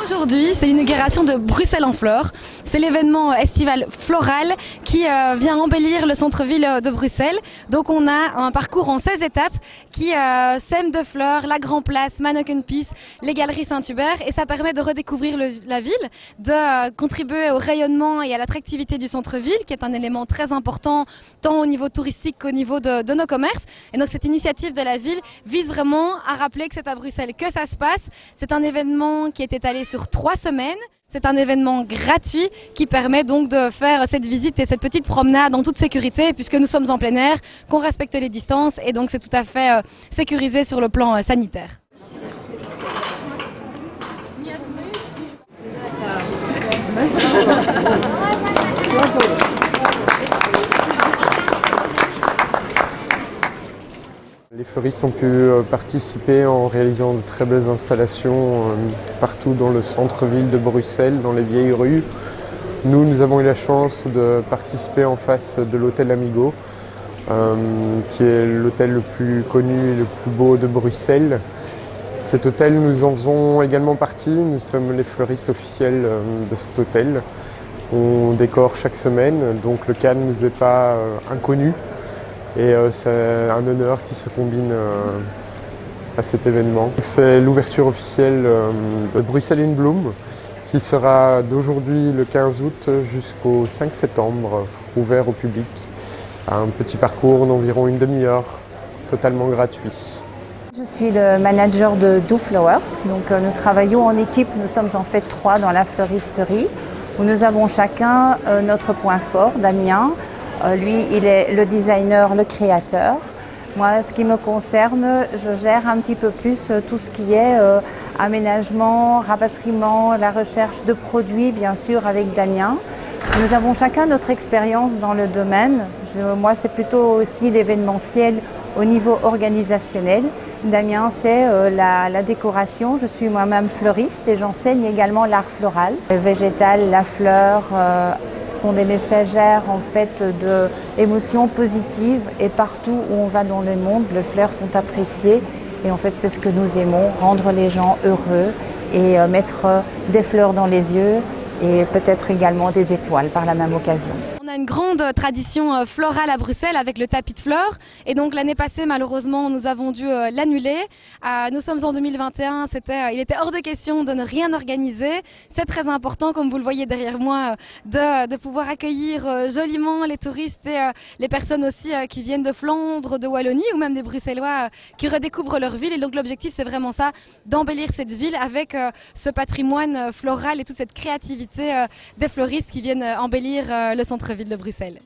Aujourd'hui, c'est l'inauguration de Bruxelles en fleurs. C'est l'événement estival floral qui vient embellir le centre-ville de Bruxelles. Donc on a un parcours en 16 étapes qui sème de fleurs, la Grand Place, Manneken Pis, les Galeries Saint-Hubert. Et ça permet de redécouvrir la ville, de contribuer au rayonnement et à l'attractivité du centre-ville, qui est un élément très important tant au niveau touristique qu'au niveau de nos commerces. Et donc cette initiative de la ville vise vraiment à rappeler que c'est à Bruxelles que ça se passe. C'est un événement qui est étalé sur 3 semaines. C'est un événement gratuit qui permet donc de faire cette visite et cette petite promenade en toute sécurité puisque nous sommes en plein air, qu'on respecte les distances et donc c'est tout à fait sécurisé sur le plan sanitaire. Les fleuristes ont pu participer en réalisant de très belles installations partout dans le centre-ville de Bruxelles, dans les vieilles rues. Nous avons eu la chance de participer en face de l'hôtel Amigo, qui est l'hôtel le plus connu et le plus beau de Bruxelles. Cet hôtel, nous en faisons également partie. Nous sommes les fleuristes officiels de cet hôtel. On décore chaque semaine, donc le cadre ne nous est pas inconnu. Et c'est un honneur qui se combine à cet événement. C'est l'ouverture officielle de Bruxelles in Bloom qui sera d'aujourd'hui le 15 août jusqu'au 5 septembre, ouvert au public. Un petit parcours d'environ une demi-heure, totalement gratuit. Je suis le manager de Do Flowers. Donc, nous travaillons en équipe, nous sommes en fait 3 dans la fleuristerie, où nous avons chacun notre point fort. Damien, lui, il est le designer, le créateur. Moi, ce qui me concerne, je gère un petit peu plus tout ce qui est aménagement, rapatriement, la recherche de produits, bien sûr, avec Damien. Nous avons chacun notre expérience dans le domaine. Moi, c'est plutôt aussi l'événementiel au niveau organisationnel. Damien, c'est la décoration. Je suis moi-même fleuriste et j'enseigne également l'art floral. Le végétal, la fleur sont des messagères en fait d'émotions positives et partout où on va dans le monde, les fleurs sont appréciées et en fait c'est ce que nous aimons, rendre les gens heureux et mettre des fleurs dans les yeux et peut-être également des étoiles par la même occasion. On a une grande tradition florale à Bruxelles avec le tapis de fleurs et donc l'année passée malheureusement nous avons dû l'annuler. Nous sommes en 2021, il était hors de question de ne rien organiser. C'est très important comme vous le voyez derrière moi de pouvoir accueillir joliment les touristes et les personnes aussi qui viennent de Flandre, de Wallonie ou même des Bruxellois qui redécouvrent leur ville et donc l'objectif c'est vraiment ça, d'embellir cette ville avec ce patrimoine floral et toute cette créativité des fleuristes qui viennent embellir le centre-ville de Bruxelles.